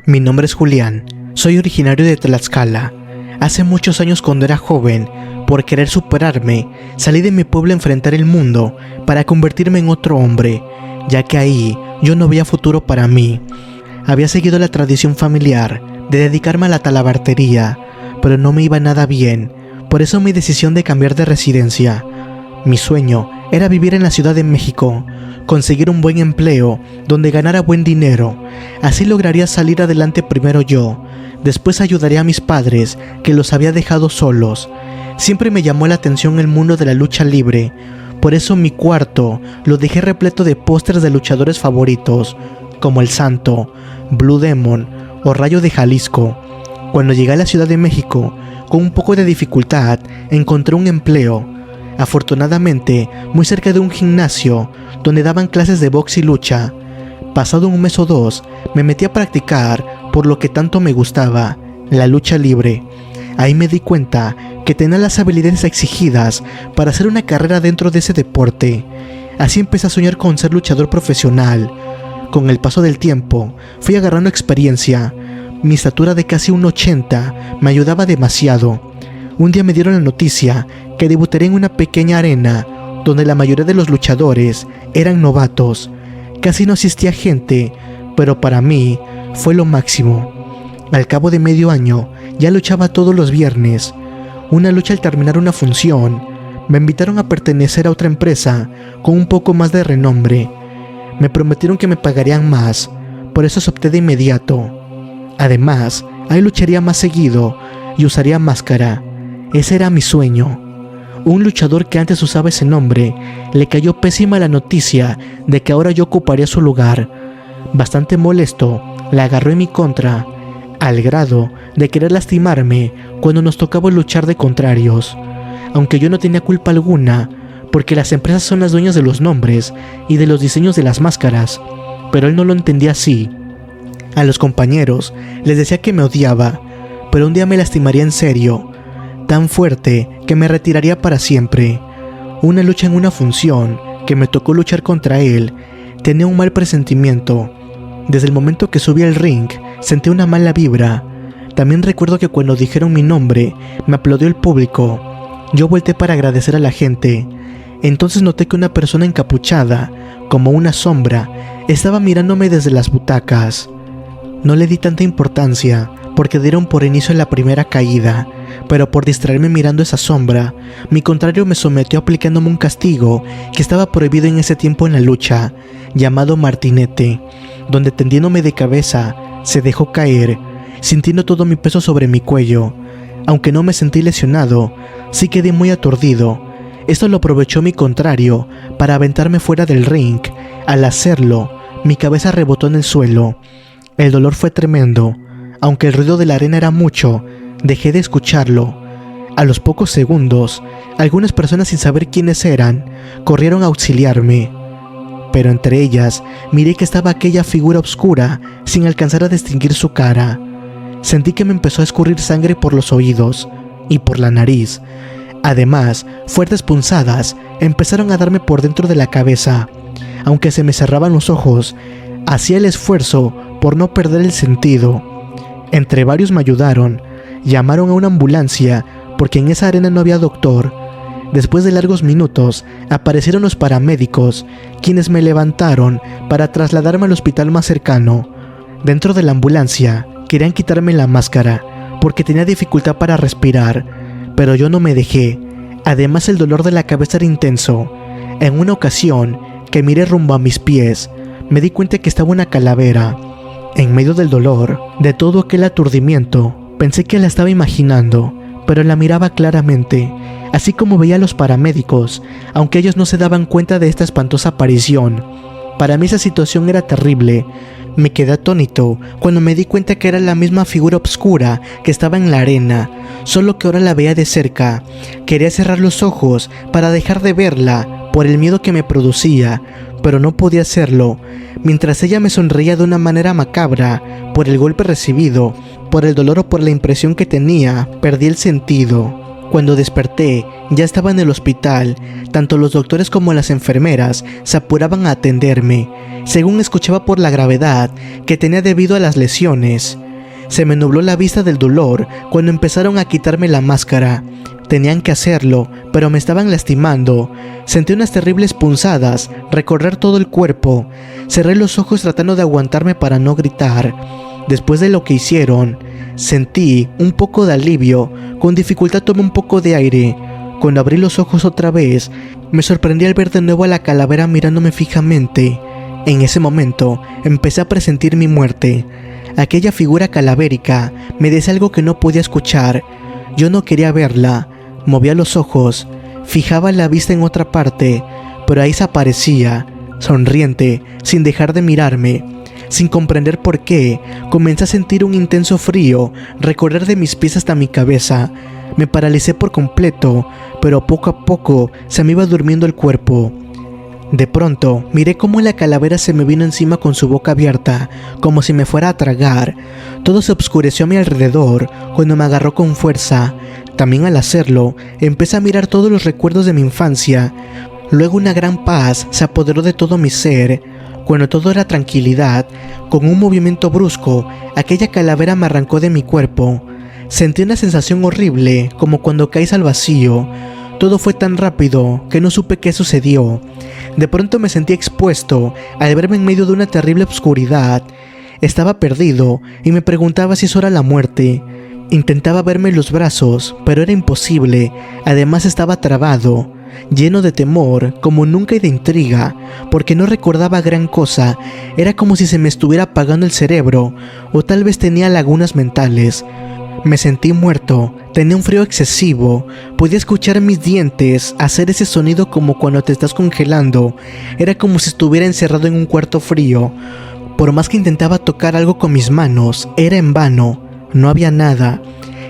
Mi nombre es Julián, soy originario de Tlaxcala. Hace muchos años, cuando era joven, por querer superarme, salí de mi pueblo a enfrentar el mundo para convertirme en otro hombre, ya que ahí yo no veía futuro para mí. Había seguido la tradición familiar de dedicarme a la talabartería, pero no me iba nada bien, por eso mi decisión de cambiar de residencia. Mi sueño era vivir en la Ciudad de México, conseguir un buen empleo donde ganara buen dinero. Así lograría salir adelante primero yo, después ayudaría a mis padres, que los había dejado solos. Siempre me llamó la atención el mundo de la lucha libre, por eso mi cuarto lo dejé repleto de pósters de luchadores favoritos, como El Santo, Blue Demon o Rayo de Jalisco. Cuando llegué a la Ciudad de México, con un poco de dificultad, encontré un empleo. Afortunadamente, muy cerca de un gimnasio donde daban clases de box y lucha. Pasado un mes o dos, me metí a practicar por lo que tanto me gustaba, la lucha libre. Ahí me di cuenta que tenía las habilidades exigidas para hacer una carrera dentro de ese deporte. Así empecé a soñar con ser luchador profesional. Con el paso del tiempo, fui agarrando experiencia. Mi estatura de casi 1,80 me ayudaba demasiado. Un día me dieron la noticia que debutaré en una pequeña arena donde la mayoría de los luchadores eran novatos. Casi no asistía gente, pero para mí fue lo máximo. Al cabo de medio año, ya luchaba todos los viernes. Una lucha al terminar una función, me invitaron a pertenecer a otra empresa con un poco más de renombre. Me prometieron que me pagarían más, por eso acepté de inmediato. Además, ahí lucharía más seguido y usaría máscara. Ese era mi sueño. Un luchador que antes usaba ese nombre, le cayó pésima la noticia de que ahora yo ocuparía su lugar. Bastante molesto, la agarró en mi contra, al grado de querer lastimarme cuando nos tocaba luchar de contrarios. Aunque yo no tenía culpa alguna, porque las empresas son las dueñas de los nombres y de los diseños de las máscaras, pero él no lo entendía así. A los compañeros les decía que me odiaba, pero un día me lastimaría en serio, tan fuerte que me retiraría para siempre. Una lucha en una función, que me tocó luchar contra él, tenía un mal presentimiento. Desde el momento que subí al ring, sentí una mala vibra. También recuerdo que cuando dijeron mi nombre, me aplaudió el público. Yo volteé para agradecer a la gente. Entonces noté que una persona encapuchada, como una sombra, estaba mirándome desde las butacas. No le di tanta importancia, porque dieron por inicio la primera caída, pero por distraerme mirando esa sombra, mi contrario me sometió aplicándome un castigo que estaba prohibido en ese tiempo en la lucha, llamado martinete, donde tendiéndome de cabeza, se dejó caer, sintiendo todo mi peso sobre mi cuello. Aunque no me sentí lesionado, sí quedé muy aturdido. Esto lo aprovechó mi contrario para aventarme fuera del ring. Al hacerlo, mi cabeza rebotó en el suelo. El dolor fue tremendo. Aunque el ruido de la arena era mucho, dejé de escucharlo. A los pocos segundos, algunas personas, sin saber quiénes eran, corrieron a auxiliarme. Pero entre ellas, miré que estaba aquella figura oscura, sin alcanzar a distinguir su cara. Sentí que me empezó a escurrir sangre por los oídos y por la nariz. Además, fuertes punzadas empezaron a darme por dentro de la cabeza. Aunque se me cerraban los ojos, hacía el esfuerzo por no perder el sentido. Entre varios me ayudaron, llamaron a una ambulancia porque en esa arena no había doctor. Después de largos minutos, aparecieron los paramédicos, quienes me levantaron para trasladarme al hospital más cercano. Dentro de la ambulancia, querían quitarme la máscara, porque tenía dificultad para respirar, pero yo no me dejé. Además, el dolor de la cabeza era intenso. En una ocasión, que miré rumbo a mis pies, me di cuenta que estaba una calavera. En medio del dolor, de todo aquel aturdimiento, pensé que la estaba imaginando, pero la miraba claramente, así como veía a los paramédicos, aunque ellos no se daban cuenta de esta espantosa aparición. Para mí esa situación era terrible. Me quedé atónito cuando me di cuenta que era la misma figura oscura que estaba en la arena, solo que ahora la veía de cerca. Quería cerrar los ojos para dejar de verla por el miedo que me producía, pero no podía hacerlo. Mientras ella me sonreía de una manera macabra por el golpe recibido, por el dolor o por la impresión que tenía, perdí el sentido. Cuando desperté, ya estaba en el hospital. Tanto los doctores como las enfermeras se apuraban a atenderme, según escuchaba por la gravedad que tenía debido a las lesiones. Se me nubló la vista del dolor cuando empezaron a quitarme la máscara. Tenían que hacerlo, pero me estaban lastimando. Sentí unas terribles punzadas recorrer todo el cuerpo. Cerré los ojos tratando de aguantarme para no gritar. Después de lo que hicieron, sentí un poco de alivio. Con dificultad tomé un poco de aire. Cuando abrí los ojos otra vez, me sorprendí al ver de nuevo a la calavera mirándome fijamente. En ese momento, empecé a presentir mi muerte. Aquella figura calavérica me decía algo que no podía escuchar. Yo no quería verla. Movía los ojos, fijaba la vista en otra parte, pero ahí se aparecía, sonriente, sin dejar de mirarme. Sin comprender por qué, comencé a sentir un intenso frío recorrer de mis pies hasta mi cabeza. Me paralicé por completo, pero poco a poco se me iba durmiendo el cuerpo. De pronto, miré cómo la calavera se me vino encima con su boca abierta, como si me fuera a tragar. Todo se oscureció a mi alrededor cuando me agarró con fuerza. También al hacerlo, empecé a mirar todos los recuerdos de mi infancia. Luego una gran paz se apoderó de todo mi ser. Cuando todo era tranquilidad, con un movimiento brusco, aquella calavera me arrancó de mi cuerpo. Sentí una sensación horrible, como cuando caes al vacío. Todo fue tan rápido que no supe qué sucedió. De pronto me sentí expuesto al verme en medio de una terrible oscuridad. Estaba perdido y me preguntaba si eso era la muerte. Intentaba verme los brazos, pero era imposible. Además estaba trabado, lleno de temor, como nunca, y de intriga, porque no recordaba gran cosa. Era como si se me estuviera apagando el cerebro, o tal vez tenía lagunas mentales. Me sentí muerto, tenía un frío excesivo, podía escuchar mis dientes hacer ese sonido como cuando te estás congelando. Era como si estuviera encerrado en un cuarto frío. Por más que intentaba tocar algo con mis manos, era en vano, no había nada.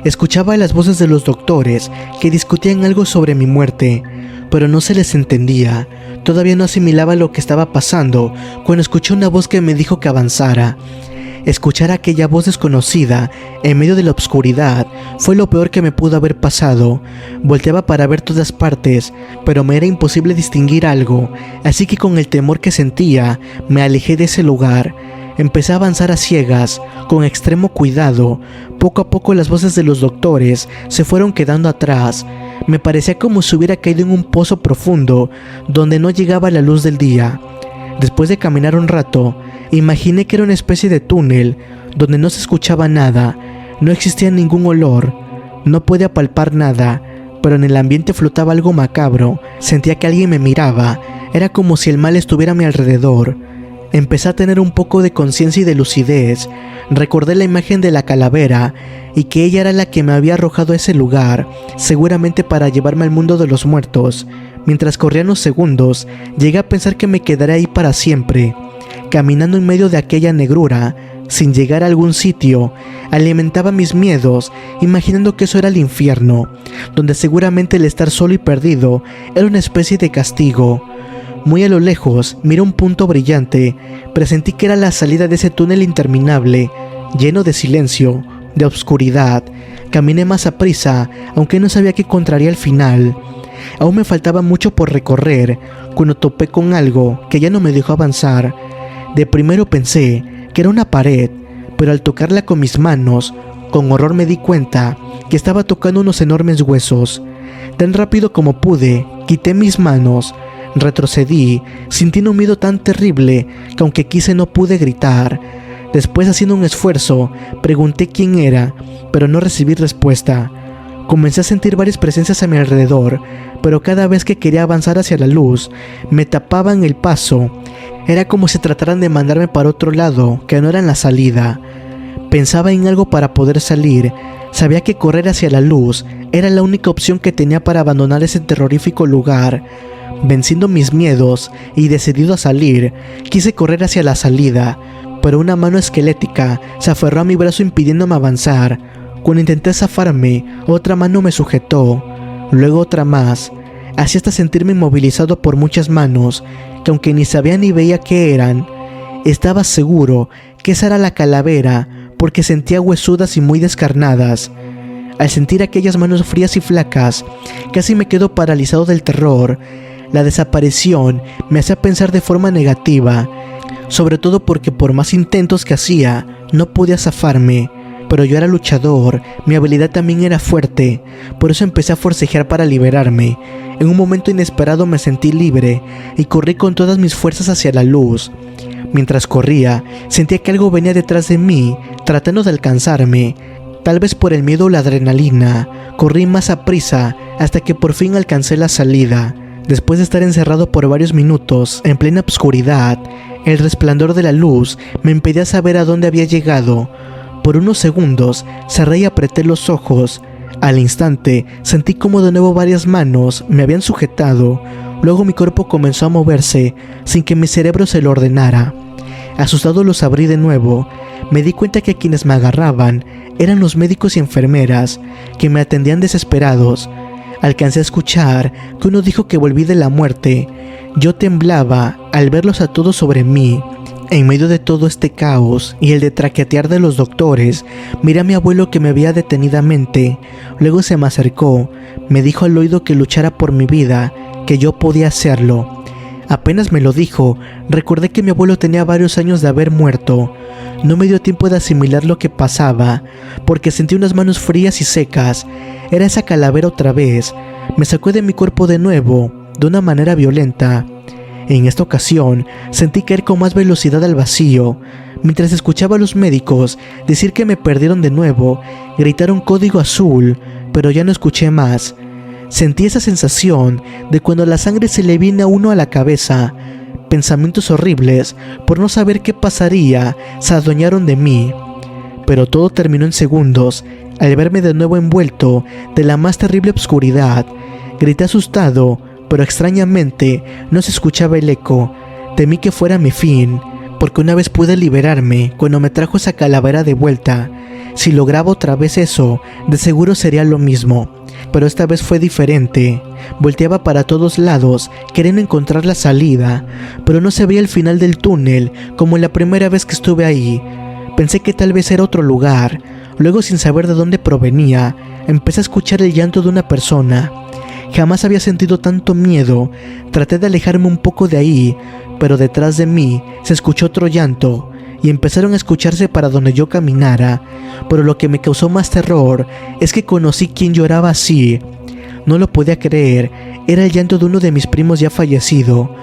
Escuchaba las voces de los doctores que discutían algo sobre mi muerte, pero no se les entendía. Todavía no asimilaba lo que estaba pasando cuando escuché una voz que me dijo que avanzara. Escuchar aquella voz desconocida en medio de la oscuridad fue lo peor que me pudo haber pasado. Volteaba para ver todas partes, pero me era imposible distinguir algo, así que con el temor que sentía, me alejé de ese lugar. Empecé a avanzar a ciegas, con extremo cuidado. Poco a poco las voces de los doctores se fueron quedando atrás. Me parecía como si hubiera caído en un pozo profundo, donde no llegaba la luz del día. Después de caminar un rato, imaginé que era una especie de túnel, donde no se escuchaba nada, no existía ningún olor, no podía palpar nada, pero en el ambiente flotaba algo macabro. Sentía que alguien me miraba, era como si el mal estuviera a mi alrededor. Empecé a tener un poco de conciencia y de lucidez. Recordé la imagen de la calavera y que ella era la que me había arrojado a ese lugar, seguramente para llevarme al mundo de los muertos. Mientras corrían los segundos, llegué a pensar que me quedaría ahí para siempre, caminando en medio de aquella negrura, sin llegar a algún sitio. Alimentaba mis miedos, imaginando que eso era el infierno, donde seguramente el estar solo y perdido era una especie de castigo. Muy a lo lejos, miré un punto brillante. Presentí que era la salida de ese túnel interminable, lleno de silencio, de oscuridad. Caminé más a prisa, aunque no sabía qué encontraría al final. Aún me faltaba mucho por recorrer, cuando topé con algo que ya no me dejó avanzar. De primero pensé que era una pared, pero al tocarla con mis manos, con horror me di cuenta que estaba tocando unos enormes huesos. Tan rápido como pude, quité mis manos. Retrocedí, sintiendo un miedo tan terrible que aunque quise no pude gritar. Después, haciendo un esfuerzo, pregunté quién era, pero no recibí respuesta. Comencé a sentir varias presencias a mi alrededor, pero cada vez que quería avanzar hacia la luz, me tapaban el paso. Era como si trataran de mandarme para otro lado, que no era la salida. Pensaba en algo para poder salir. Sabía que correr hacia la luz era la única opción que tenía para abandonar ese terrorífico lugar. Venciendo mis miedos y decidido a salir, quise correr hacia la salida, pero una mano esquelética se aferró a mi brazo impidiéndome avanzar. Cuando intenté zafarme, otra mano me sujetó, luego otra más, así hasta sentirme inmovilizado por muchas manos, que aunque ni sabía ni veía qué eran, estaba seguro que esa era la calavera, porque sentía huesudas y muy descarnadas. Al sentir aquellas manos frías y flacas, casi me quedo paralizado del terror. La desaparición me hacía pensar de forma negativa, sobre todo porque por más intentos que hacía, no podía zafarme. Pero yo era luchador, mi habilidad también era fuerte, por eso empecé a forcejear para liberarme. En un momento inesperado me sentí libre y corrí con todas mis fuerzas hacia la luz. Mientras corría, sentía que algo venía detrás de mí, tratando de alcanzarme. Tal vez por el miedo o la adrenalina, corrí más a prisa hasta que por fin alcancé la salida. Después de estar encerrado por varios minutos, en plena oscuridad, el resplandor de la luz me impedía saber a dónde había llegado. Por unos segundos cerré y apreté los ojos. Al instante sentí como de nuevo varias manos me habían sujetado. Luego mi cuerpo comenzó a moverse sin que mi cerebro se lo ordenara. Asustado los abrí de nuevo. Me di cuenta que quienes me agarraban eran los médicos y enfermeras que me atendían desesperados. Alcancé a escuchar que uno dijo que volví de la muerte. Yo temblaba al verlos a todos sobre mí. En medio de todo este caos y el de traquetear de los doctores, miré a mi abuelo que me veía detenidamente. Luego se me acercó, me dijo al oído que luchara por mi vida, que yo podía hacerlo. Apenas me lo dijo, recordé que mi abuelo tenía varios años de haber muerto. No me dio tiempo de asimilar lo que pasaba, porque sentí unas manos frías y secas. Era esa calavera otra vez. Me sacó de mi cuerpo de nuevo, de una manera violenta. En esta ocasión, sentí caer con más velocidad al vacío. Mientras escuchaba a los médicos decir que me perdieron de nuevo, gritaron código azul, pero ya no escuché más. Sentí esa sensación de cuando la sangre se le viene a uno a la cabeza. Pensamientos horribles, por no saber qué pasaría, se adueñaron de mí. Pero todo terminó en segundos, al verme de nuevo envuelto de la más terrible oscuridad. Grité asustado, pero extrañamente no se escuchaba el eco. Temí que fuera mi fin, porque una vez pude liberarme cuando me trajo esa calavera de vuelta. Si lograba otra vez eso, de seguro sería lo mismo. Pero esta vez fue diferente. Volteaba para todos lados, queriendo encontrar la salida, pero no se veía el final del túnel, como la primera vez que estuve ahí. Pensé que tal vez era otro lugar. Luego, sin saber de dónde provenía, empecé a escuchar el llanto de una persona. Jamás había sentido tanto miedo. Traté de alejarme un poco de ahí, pero detrás de mí se escuchó otro llanto y empezaron a escucharse para donde yo caminara. Pero lo que me causó más terror es que conocí quien lloraba así. No lo podía creer. Era el llanto de uno de mis primos ya fallecido.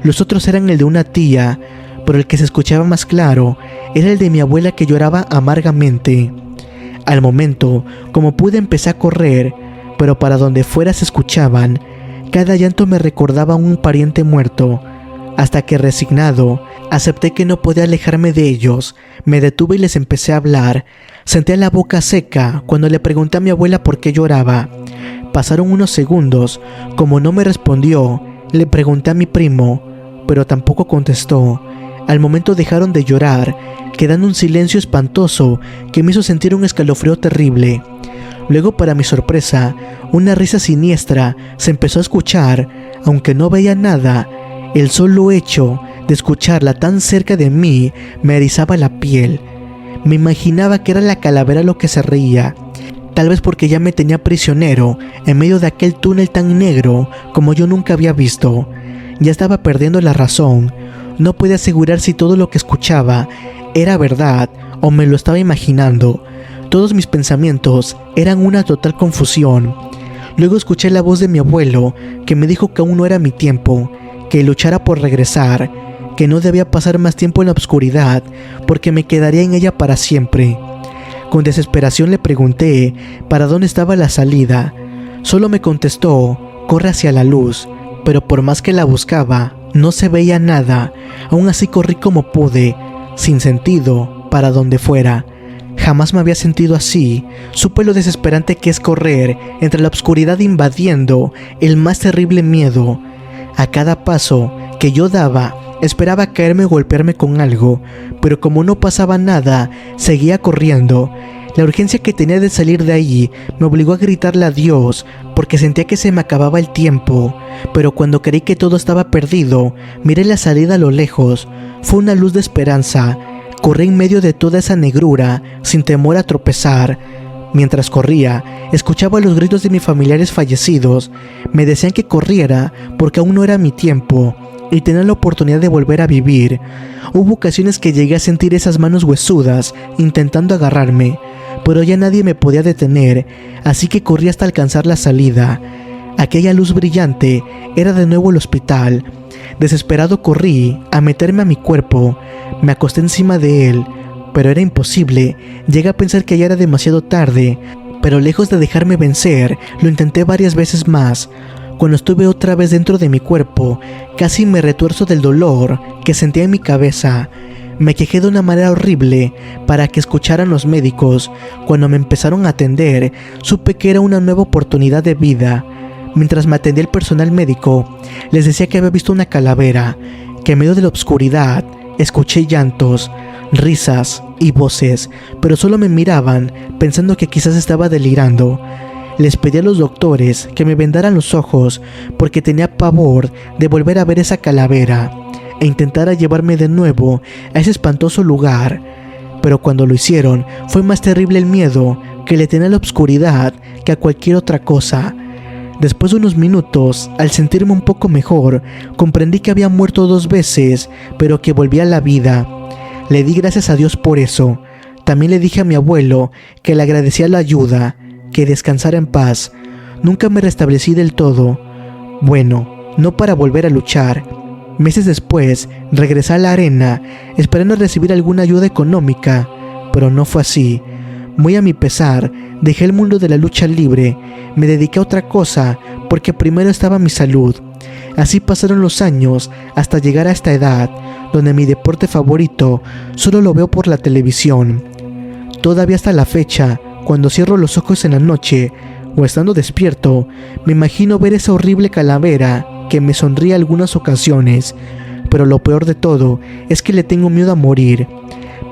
Los otros eran el de una tía, pero el que se escuchaba más claro era el de mi abuela, que lloraba amargamente. Al momento, como pude, empecé a correr, pero para donde fuera se escuchaban. Cada llanto me recordaba a un pariente muerto, hasta que, resignado, acepté que no podía alejarme de ellos. Me detuve y les empecé a hablar. Sentía la boca seca cuando le pregunté a mi abuela por qué lloraba. Pasaron unos segundos. Como no me respondió, le pregunté a mi primo, pero tampoco contestó. Al momento dejaron de llorar, quedando un silencio espantoso que me hizo sentir un escalofrío terrible. Luego, para mi sorpresa, una risa siniestra se empezó a escuchar. Aunque no veía nada, el solo hecho de escucharla tan cerca de mí me erizaba la piel. Me imaginaba que era la calavera lo que se reía, tal vez porque ya me tenía prisionero en medio de aquel túnel tan negro como yo nunca había visto. Ya estaba perdiendo la razón. No podía asegurar si todo lo que escuchaba era verdad o me lo estaba imaginando. Todos mis pensamientos eran una total confusión. Luego escuché la voz de mi abuelo, que me dijo que aún no era mi tiempo, que luchara por regresar, que no debía pasar más tiempo en la oscuridad, porque me quedaría en ella para siempre. Con desesperación le pregunté para dónde estaba la salida. Solo me contestó: corre hacia la luz, pero por más que la buscaba, no se veía nada. Aún así corrí como pude, sin sentido, para donde fuera. Jamás me había sentido así. Supe lo desesperante que es correr entre la oscuridad, invadiendo el más terrible miedo. A cada paso que yo daba, esperaba caerme o golpearme con algo, pero como no pasaba nada, seguía corriendo. La urgencia que tenía de salir de ahí me obligó a gritarle a Dios, porque sentía que se me acababa el tiempo. Pero cuando creí que todo estaba perdido, miré la salida a lo lejos. Fue una luz de esperanza. Corrí en medio de toda esa negrura, sin temor a tropezar. Mientras corría, escuchaba los gritos de mis familiares fallecidos. Me decían que corriera porque aún no era mi tiempo y tenía la oportunidad de volver a vivir. Hubo ocasiones que llegué a sentir esas manos huesudas intentando agarrarme, pero ya nadie me podía detener, así que corrí hasta alcanzar la salida. Aquella luz brillante era de nuevo el hospital. Desesperado corrí a meterme a mi cuerpo. Me acosté encima de él, pero era imposible. Llegué a pensar que ya era demasiado tarde, pero lejos de dejarme vencer, lo intenté varias veces más. Cuando estuve otra vez dentro de mi cuerpo, casi me retuerzo del dolor que sentía en mi cabeza. Me quejé de una manera horrible para que escucharan los médicos. Cuando me empezaron a atender, supe que era una nueva oportunidad de vida. Mientras me atendía el personal médico, les decía que había visto una calavera, que en medio de la oscuridad escuché llantos, risas y voces, pero solo me miraban pensando que quizás estaba delirando. Les pedí a los doctores que me vendaran los ojos porque tenía pavor de volver a ver esa calavera e intentara llevarme de nuevo a ese espantoso lugar. Pero cuando lo hicieron, fue más terrible el miedo que le tenía a la oscuridad que a cualquier otra cosa. Después de unos minutos, al sentirme un poco mejor, comprendí que había muerto 2 veces, pero que volvía a la vida. Le di gracias a Dios por eso. También le dije a mi abuelo que le agradecía la ayuda, que descansara en paz. Nunca me restablecí del todo. Bueno, no para volver a luchar. Meses después, regresé a la arena, esperando recibir alguna ayuda económica, pero no fue así. Muy a mi pesar, dejé el mundo de la lucha libre, me dediqué a otra cosa, porque primero estaba mi salud. Así pasaron los años hasta llegar a esta edad, donde mi deporte favorito solo lo veo por la televisión. Todavía hasta la fecha, cuando cierro los ojos en la noche, o estando despierto, me imagino ver esa horrible calavera que me sonríe algunas ocasiones, pero lo peor de todo es que le tengo miedo a morir.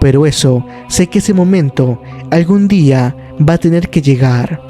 Pero eso, sé que ese momento algún día va a tener que llegar.